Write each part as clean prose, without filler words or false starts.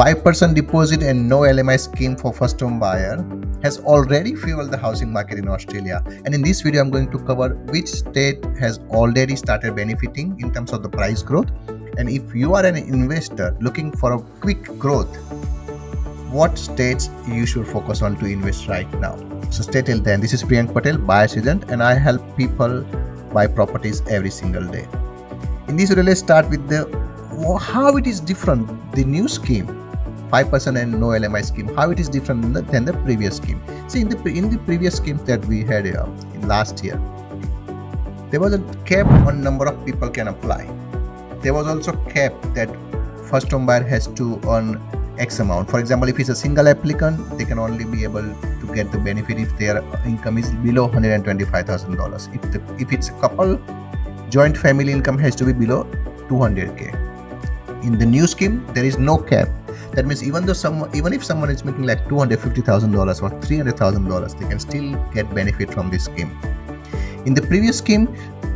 5% deposit and no LMI scheme for first home buyer has already fueled the housing market in Australia. And in this video, I'm going to cover which state has already started benefiting in terms of the price growth. And if you are an investor looking for a quick growth, what states you should focus on to invest right now. So stay till then. This is Priyank Patel, buyer's agent, and I help people buy properties every single day. In this video, let's start with how it is different, the new scheme, 5% and no LMI scheme, how it is different than the previous scheme. See, in the previous schemes that we had in last year, there was a cap on number of people can apply. There was also cap that first home buyer has to earn X amount. For example, if it's a single applicant, they can only be able to get the benefit if their income is below $125,000. If it's a couple, joint family income has to be below 200k. In the new scheme, there is no cap. That means even if someone is making like $250,000 or $300,000, they can still get benefit from this scheme. In the previous scheme,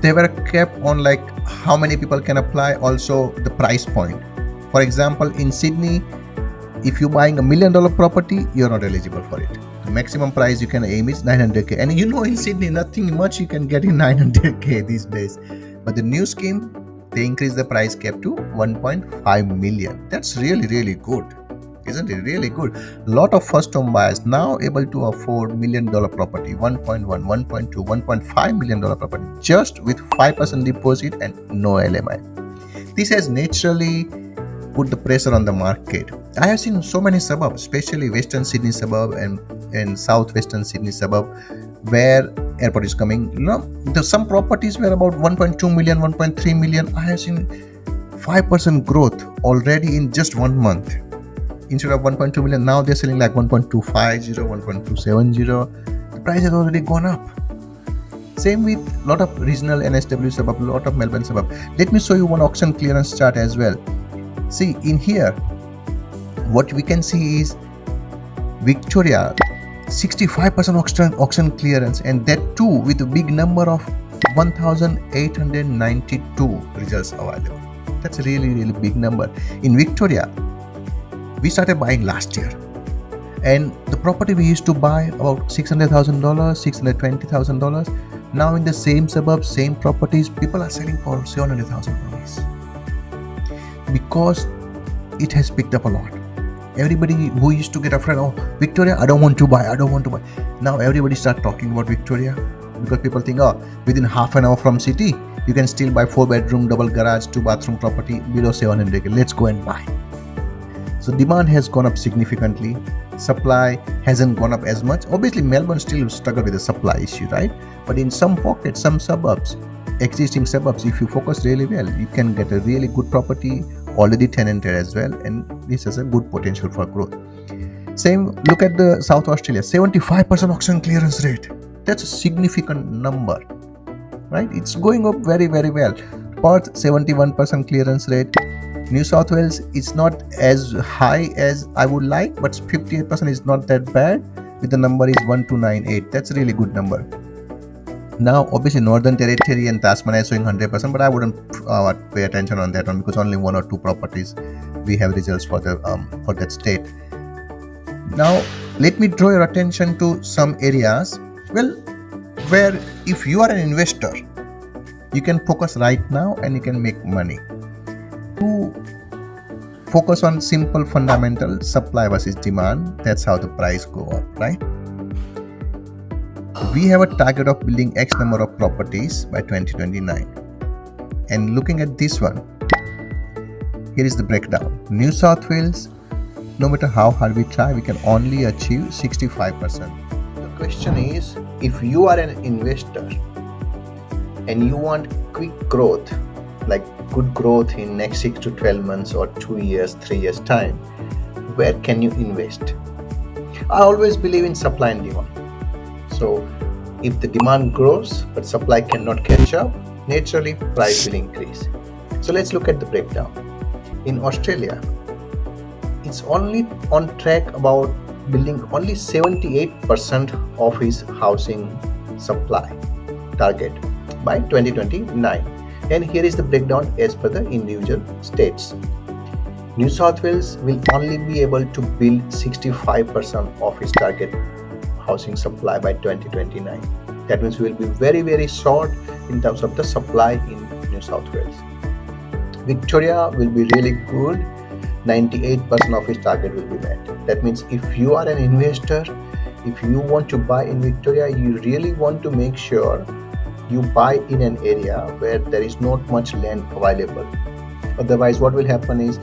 there were a cap on like how many people can apply, also the price point. For example, in Sydney, if you're buying $1 million property, you're not eligible for it. The maximum price you can aim is 900k. And in Sydney, nothing much you can get in 900k these days. But the new scheme, they increase the price cap to 1.5 million. That's really, really good. Isn't it really good? A lot of first home buyers now able to afford $1 million property, 1.1, 1.2, 1.5 million property just with 5% deposit and no LMI. This has naturally put the pressure on the market. I have seen so many suburbs, especially Western Sydney suburb and Southwestern Sydney suburb, where airport is coming. Some properties were about 1.2 million, 1.3 million. I have seen 5% growth already in just 1 month. Instead of 1.2 million, now they're selling like 1.250, 1.270. The price has already gone up. Same with a lot of regional NSW suburb, a lot of Melbourne suburb. Let me show you one auction clearance chart as well. See, in here, what we can see is Victoria, 65% auction clearance, and that too with a big number of 1,892 results available. That's a really, really big number. In Victoria, we started buying last year, and the property we used to buy about $600,000, $620,000. Now in the same suburbs, same properties, people are selling for $700,000 because it has picked up a lot. Everybody who used to get afraid, oh, Victoria, I don't want to buy. Now everybody start talking about Victoria because people think, oh, within half an hour from city, you can still buy 4-bedroom, double garage, 2-bathroom property below 700k. Let's go and buy. So demand has gone up significantly. Supply hasn't gone up as much. Obviously, Melbourne still struggle with the supply issue, right? But in some pockets, some suburbs, existing suburbs, if you focus really well, you can get a really good property, already tenanted as well, and this has a good potential for growth. Same, look at the South Australia, 75% auction clearance rate. That's a significant number, right? It's going up very, very well. Perth, 71% clearance rate. New South Wales, it's not as high as I would like, but 58% is not that bad. With the number is 1298. That's a really good number. Now, obviously, Northern Territory and Tasmania is showing 100%, but I wouldn't pay attention on that one because only 1 or 2 properties we have results for that state. Now, let me draw your attention to some areas, where if you are an investor, you can focus right now and you can make money. To focus on simple fundamental supply versus demand, that's how the price go up, right? We have a target of building X number of properties by 2029. And looking at this one, here is the breakdown. New South Wales, no matter how hard we try, we can only achieve 65%. The question is, if you are an investor and you want quick growth, like good growth in next 6 to 12 months or 2 years, 3 years time, where can you invest? I always believe in supply and demand. So if the demand grows but supply cannot catch up, naturally price will increase. So let's look at the breakdown. In Australia, it's only on track about building only 78% of his housing supply target by 2029. And here is the breakdown as per the individual states. New South Wales will only be able to build 65% of its target housing supply by 2029. That means we will be very, very short in terms of the supply in New South Wales. Victoria will be really good. 98% of its target will be met. That means if you are an investor, if you want to buy in Victoria, you really want to make sure you buy in an area where there is not much land available. Otherwise, what will happen is,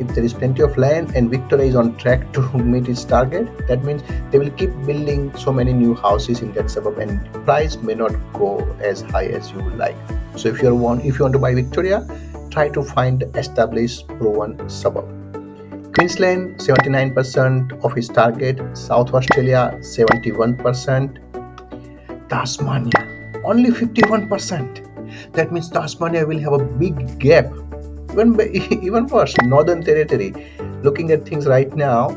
if there is plenty of land and Victoria is on track to meet its target, that means they will keep building so many new houses in that suburb and price may not go as high as you would like. So if you want to buy Victoria, try to find established proven suburb. Queensland 79% of its target, South Australia 71%, Tasmania only 51%. That means Tasmania will have a big gap. Even worse, Northern Territory. Looking at things right now,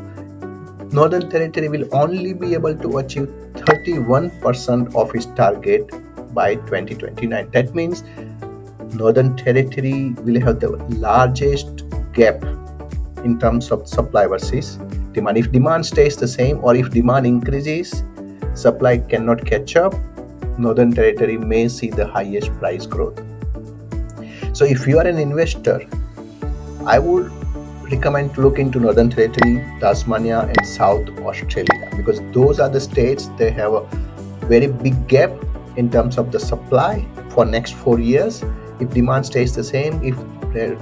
Northern Territory will only be able to achieve 31% of its target by 2029. That means Northern Territory will have the largest gap in terms of supply versus demand. If demand stays the same or if demand increases, supply cannot catch up, Northern Territory may see the highest price growth. So if you are an investor, I would recommend to look into Northern Territory, Tasmania and South Australia, because those are the states they have a very big gap in terms of the supply for next 4 years. If demand stays the same, if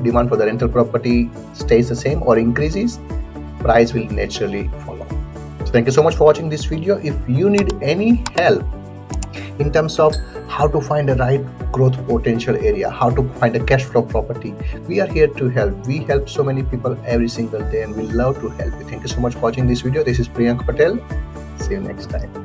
demand for the rental property stays the same or increases, price will naturally follow. So thank you so much for watching this video. If you need any help in terms of how to find a right growth potential area, how to find a cash flow property, we are here to help. We help so many people every single day and we love to help you. Thank you so much for watching this video. This is Priyank Patel. See you next time.